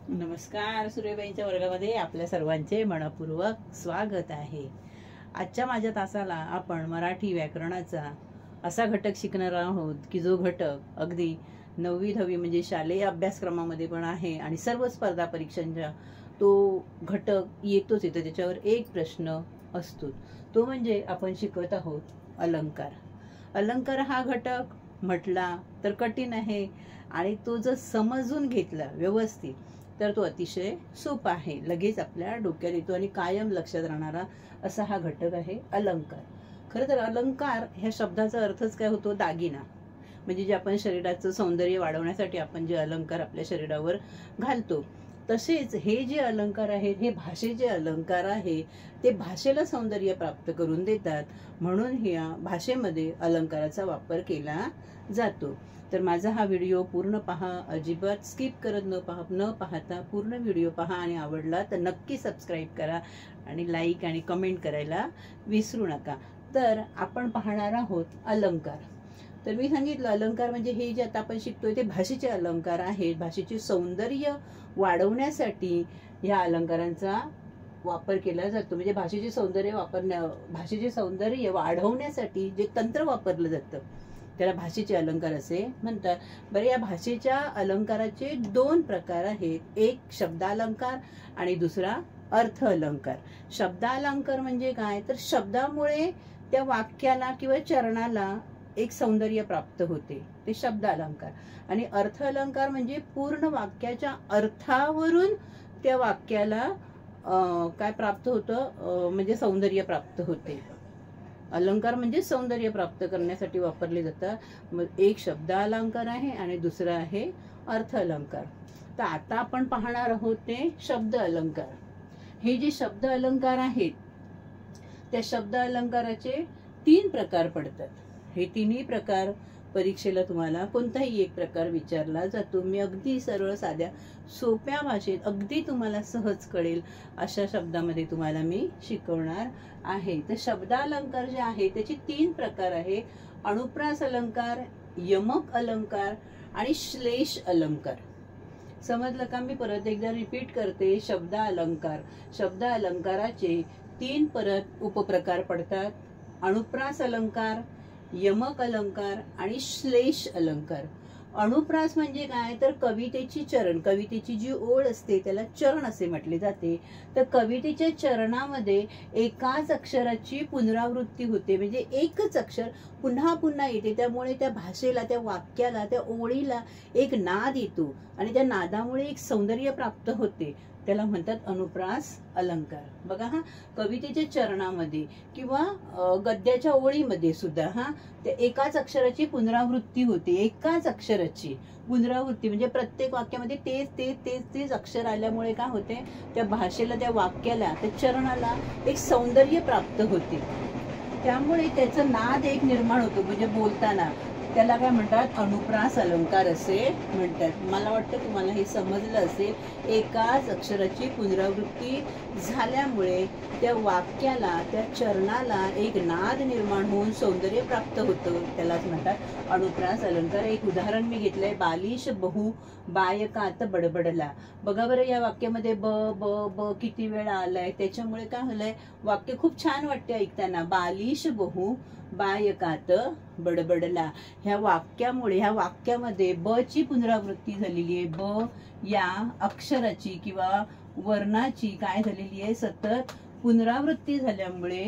नमस्कार. सूर्यबाईंच्या वर्गामध्ये आपल्या सर्वांचे मनपूर्वक स्वागत आहे. आजच्या माझ्या तासाला आपण मराठी व्याकरणाचा असा घटक शिकणार आहोत की जो घटक अगदी 9वी 10वी म्हणजे शालेय अभ्यासक्रमामध्ये पण आहे आणि सर्व स्पर्धा परीक्षांच्या तो घटक येतोच येतो. त्याच्यावर एक प्रश्न असतो, तो म्हणजे आपण शिकवत आहोत अलंकार. अलंकार हा घटक म्हटला तर कठीण आहे आणि तो जर समजून घेतला व्यवस्थित तर तो अतिशय सोपा आहे, लगेच आपल्या डोक्यात येतो आणि कायम लक्षात राहणारा असा हा घटक आहे अलंकार. खरं तर अलंकार ह्या शब्दाचा अर्थच काय होतो? दागिना. म्हणजे जे आपण शरीराचं सौंदर्य वाढवण्यासाठी आपण जे अलंकार आपल्या शरीरावर घालतो, तसेच हे जे अलंकार आहेत हे भाषेचे अलंकार आहे. ते भाषेला सौंदर्य प्राप्त करून देतात, म्हणून ह्या भाषेमध्ये अलंकाराचा वापर केला जातो. तर माझा हा व्हिडिओ पूर्ण पहा, अजिबात स्किप करत न पाहता पूर्ण व्हिडिओ पहा आणि आवडला तर नक्की सबस्क्राईब करा आणि लाईक आणि कमेंट करायला विसरू नका. तर आपण पाहणार आहोत अलंकार. तर मी सांगितलं अलंकार म्हणजे हे जे आता आपण शिकतोय ते भाषेचे अलंकार आहेत. भाषेचे सौंदर्य वाढवण्यासाठी या अलंकारांचा वापर केला जातो. म्हणजे भाषेचे सौंदर्य वाढवण्यासाठी जे तंत्र वापरलं जातं त्याला भाषेचे अलंकार असे म्हणतात. बरं, या भाषेच्या अलंकाराचे दोन प्रकार आहेत, एक शब्दालंकार आणि दुसरा अर्थ अलंकार. शब्दालंकार म्हणजे काय? तर शब्दामुळे त्या वाक्याला किंवा चरणाला एक सौंदर्य प्राप्त होते, ते शब्दालंकार. आणि अर्थ अलंकार म्हणजे पूर्ण वाक्याच्या अर्थावरून त्या वाक्याला काय प्राप्त होतं, म्हणजे सौंदर्य प्राप्त होते. अलंकार म्हणजे सौंदर्य प्राप्त करण्यासाठी वापरले जातात. मग एक शब्दालंकार आहे आणि दुसरा आहे अर्थ अलंकार. तर आता आपण पाहणार आहोत ते शब्द अलंकार. हे जे शब्द अलंकार आहेत त्या शब्द अलंकाराचे 3 प्रकार पडतात. हे तिन्ही प्रकार परीक्षेला तुम्हाला कोणताही एक प्रकार विचारला जातो. मी अगदी सरळ साध्या सोप्या भाषेत अगदी तुम्हाला सहज कळेल अशा शब्दामध्ये तुम्हाला मी शिकवणार आहे. तर शब्दालंकार जे आहे त्याचे 3 प्रकार आहे, अनुप्रास अलंकार, यमक अलंकार आणि श्लेष अलंकार. समजलं का? मी परत एकदा रिपीट करते. शब्द अलंकाराचे 3 परत उपप्रकार पडतात, अनुप्रास अलंकार, यमक अलंकार आणि श्लेष अलंकार. अनुप्रास म्हणजे काय? तर कवितेची जी ओळ असते त्याला चरण असे म्हटले जाते. तर कवितेच्या चरणामध्ये एकाच अक्षराची पुनरावृत्ती होते, म्हणजे एकच अक्षर पुन्हा पुन्हा येते. त्यामुळे त्या भाषेला, त्या वाक्याला, त्या ओळीला एक नाद येतो आणि त्या नादामुळे एक सौंदर्य प्राप्त होते. त्याला म्हणतात अनुप्रास अलंकार. बघा हा, कवितेच्या चरणामध्ये किंवा गद्याच्या ओळीमध्ये सुद्धा त्या एकाच अक्षराची पुनरावृत्ती होते. एकाच अक्षराची पुनरावृत्ती म्हणजे प्रत्येक वाक्यामध्ये तेच अक्षर आल्यामुळे काय होते, त्या भाषेला, त्या वाक्याला, त्या चरणाला एक सौंदर्य प्राप्त होते. त्यामुळे त्याचं नाद एक निर्माण होतो. म्हणजे बोलताना त्याला काय म्हणतात? अनुप्रास अलंकार असे म्हणतात. मला वाटतं तुम्हाला हे समजलं असेल. एकाच अक्षराची पुनरावृत्ती झाल्यामुळे त्या वाक्याला, त्या चरणाला एक नाद निर्माण होऊन सौंदर्य प्राप्त होतं, त्यालाच म्हणतात अनुप्रास अलंकार. एक उदाहरण मी घेतलंय, बालिश बहु बायकात बडबडला. बघा बरं, या वाक्यामध्ये ब ब ब किती वेळा आलाय, त्याच्यामुळे काय झालंय, वाक्य खूप छान वाटते ऐकताना. बालिश बहु बायकात बडबडला. ह्या वाक्यामध्ये ब ची पुनरावृत्ती झालेली आहे. ब या अक्षराची किंवा वर्णाची काय झालेली आहे, सतत पुनरावृत्ती झाल्यामुळे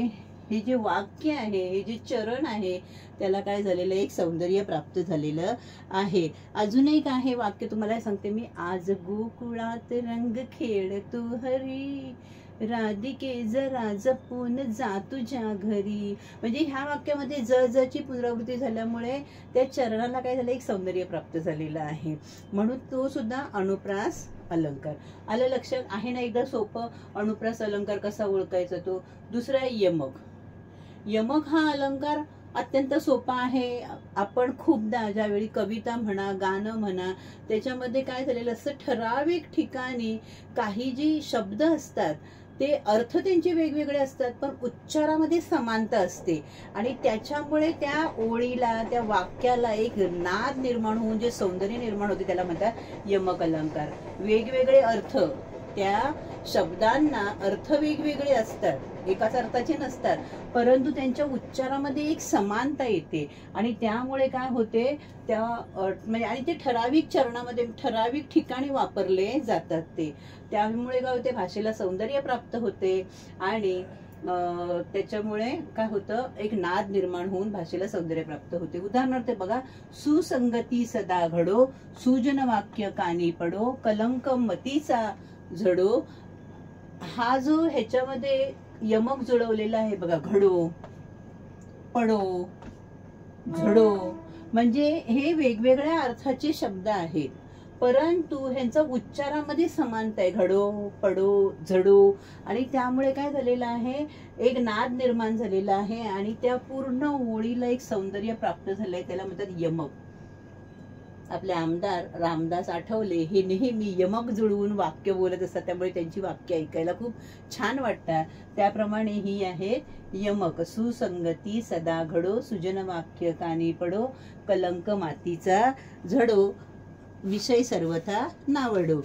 हे जे वाक्य आहे, हे जे चरण आहे, त्याला काय झालेलं आहे, एक सौंदर्य प्राप्त झालेलं आहे. अजून एक आहे वाक्य तुम्हाला सांगते मी. आज गोकुळात रंग खेळतो हरी, राधिके जरा जपून जा तुझ्या घरी. म्हणजे ह्या वाक्यामध्ये ज ची पुनरावृत्ती झाल्यामुळे त्या चरणाला काय झालं, एक सौंदर्य प्राप्त झालेलं आहे, म्हणून तो सुद्धा अनुप्रास अलंकार. आलं लक्षात? आहे ना एकदा सोपं. अनुप्रास अलंकार कसा ओळखायचा तो. दुसरा आहे यमक. यमक हा अलंकार अत्यंत सोपा आहे. आपण खूपदा ज्यावेळी कविता म्हणा, गाणं म्हणा, त्याच्यामध्ये काय झालेलं असतं, ठराविक ठिकाणी काही जी शब्द असतात ते अर्थ त्यांचे वेगवेगळे असतात, पण उच्चारामध्ये समानता असते आणि त्याच्यामुळे त्या ओळीला, त्या वाक्याला एक नाद निर्माण होऊन जे सौंदर्य निर्माण होते त्याला म्हणतात यमक अलंकार. वेगवेगळे अर्थ, त्या शब्दांना अर्थ वेगवेगळे असतात, एकाच अर्थाचे नसतात, परंतु त्यांच्या उच्चारामध्ये एक समानता येते आणि त्यामुळे काय होते, त्या म्हणजे आणि ते ठराविक चरणामध्ये, ठराविक ठिकाणी वापरले जातात ते. त्यामुळे काय होते, भाषेला सौंदर्य प्राप्त होते आणि त्याच्यामुळे काय होतं, एक नाद निर्माण होऊन भाषेला सौंदर्य प्राप्त होते. उदाहरणार्थ बघा, सुसंगती सदा घडो, सुजन वाक्य कानी पडो, कलंक मतीचा झडो. हा जो ह्याच्यामध्ये यमक जुळवलेला आहे बघा, घडो, पडो, झडो, म्हणजे हे वेगवेगळ्या अर्थाचे शब्द आहेत, परंतु ह्यांचा उच्चारामध्ये समानता आहे, घडो, पडो, झडो, आणि त्यामुळे काय झालेलं आहे, एक नाद निर्माण झालेला आहे आणि त्या पूर्ण ओळीला एक सौंदर्य प्राप्त झालंय, त्याला म्हणतात यमक. आपले आमदार रामदास आठवले हे नेहमी यमक जुळवून वाक्य बोलत असतात, त्यामुळे त्यांची वाक्य ऐकायला खूप छान वाटतात. त्याप्रमाणे ही आहेत यमक. सुसंगती सदा घडो, सुजन वाक्य कानी पडो, कलंक मातीचा झडो, विषय सर्वथा नावडो.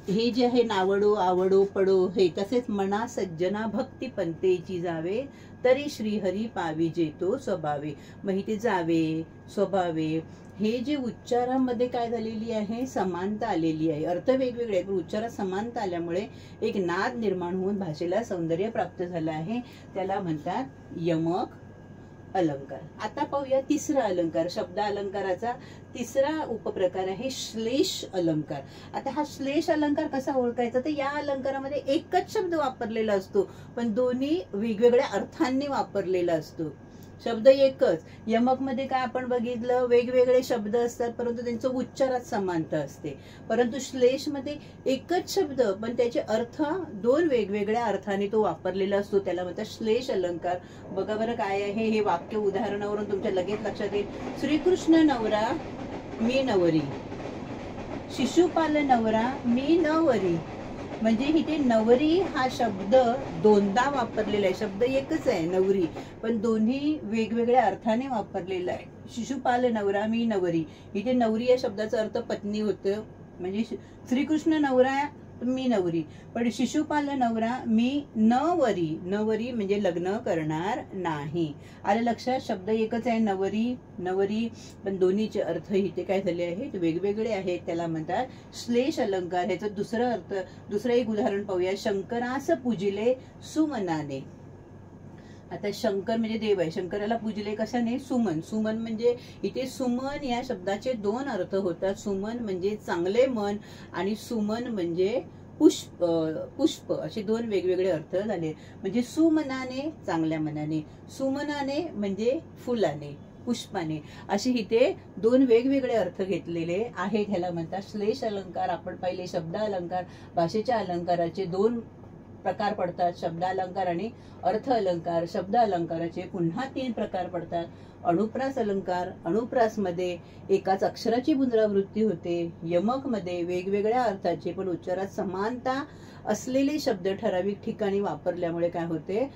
हे जे आहे नावडो, आवडो, पडो, हे तसेच मना सज्जना भक्ती पंतेची जावे, तरी श्रीहरी पावी जेतो स्वभावे. मग इथे जावे, स्वभावे, हे जे उच्चारामध्ये काय झालेली आहे, समानता आलेली आहे. अर्थ वेगवेगळे आहेत पण उच्चारात समानता आल्यामुळे एक नाद निर्माण होऊन भाषेला सौंदर्य प्राप्त झालं आहे, त्याला म्हणतात यमक अलंकार. आता पाहूया तिसरा अलंकार. शब्द अलंकाराचा तिसरा उपप्रकार आहे श्लेष अलंकार. आता हा श्लेष अलंकार कसा ओळखायचा, तर या अलंकारामध्ये एकच शब्द वापरलेला असतो पण दोन्ही वेगवेगळ्या अर्थांनी वापरलेला असतो. शब्द एकच. यमक मध्ये काय आपण बघितलं, वेगवेगळे शब्द असतात परंतु त्यांचं उच्चारात समानता असते, परंतु श्लेष मध्ये एकच शब्द पण त्याचे अर्थ दोन वेगवेगळ्या अर्थाने तो वापरलेला असतो, त्याला म्हणतात श्लेष अलंकार. बघा बरं काय आहे हे वाक्य, उदाहरणावरून तुमच्या लगेच लक्षात येईल. श्रीकृष्ण नवरा मी नवरी, शिशुपाल नवरा मी नवरी. म्हणजे इथे नवरी हा शब्द दोनदा वापरलेला आहे, शब्द एकच आहे नवरी पण दोन्ही वेगवेगळ्या अर्थाने वापरलेला आहे. शिशुपाल नवरा मी नवरी, इथे नवरी या शब्दाचा अर्थ पत्नी होतं, म्हणजे श्रीकृष्ण नवरा मी नवरी, पण शिशुपाल नवरा मी नवरी. नवरी म्हणजे लग्न करणार नाही. आलं लक्षात, शब्द एकच आहे नवरी, नवरी, पण दोन्हीचे अर्थ इथे काय झाले आहेत, वेगवेगळे आहेत, त्याला म्हणतात श्लेष अलंकार. ह्याचं दुसरं एक उदाहरण पाहूया. शंकरास पूजिले सुमनाने. आता शंकर म्हणजे देव आहे, शंकराला पूजले कशाने, सुमन. सुमन म्हणजे इथे सुमन या शब्दाचे दोन अर्थ होतात. सुमन म्हणजे चांगले मन आणि सुमन म्हणजे पुष्प, पुष्प, असे दोन वेगवेगळे अर्थ झाले. म्हणजे सुमनाने चांगल्या मनाने, सुमनाने म्हणजे फुलाने, पुष्पाने, असे इथे दोन वेगवेगळे अर्थ घेतलेले आहेत, ह्याला म्हणतात श्लेष अलंकार. आपण पाहिले शब्द अलंकार, भाषेच्या अलंकाराचे दोन प्रकार पडतात, शब्द अलंकार आणि अर्थ अलंकार. शब्द अलंकाराचे पुन्हा तीन प्रकार पडतात. अनुप्रास अलंकार, अनुप्रास मध्ये एकाच अक्षराची पुनरावृत्ती होते. यमक मध्ये वेगवेगळ्या अर्थाचे पण उच्चारात समानता असलेले शब्द ठराविक ठिकाणी वापरल्यामुळे काय होते,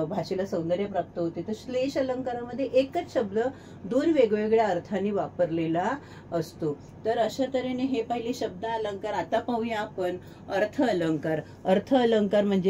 भाषेला सौंदर्य प्राप्त होते. तर श्लेष अलंकारामध्ये एकच शब्द दोन वेगवेगळ्या अर्थाने वापरलेला असतो. तर अशा तऱ्हेने हे पहिले शब्द अलंकार. आता पाहूया आपण अर्थ अलंकार. अर्थ अलंकार म्हणजे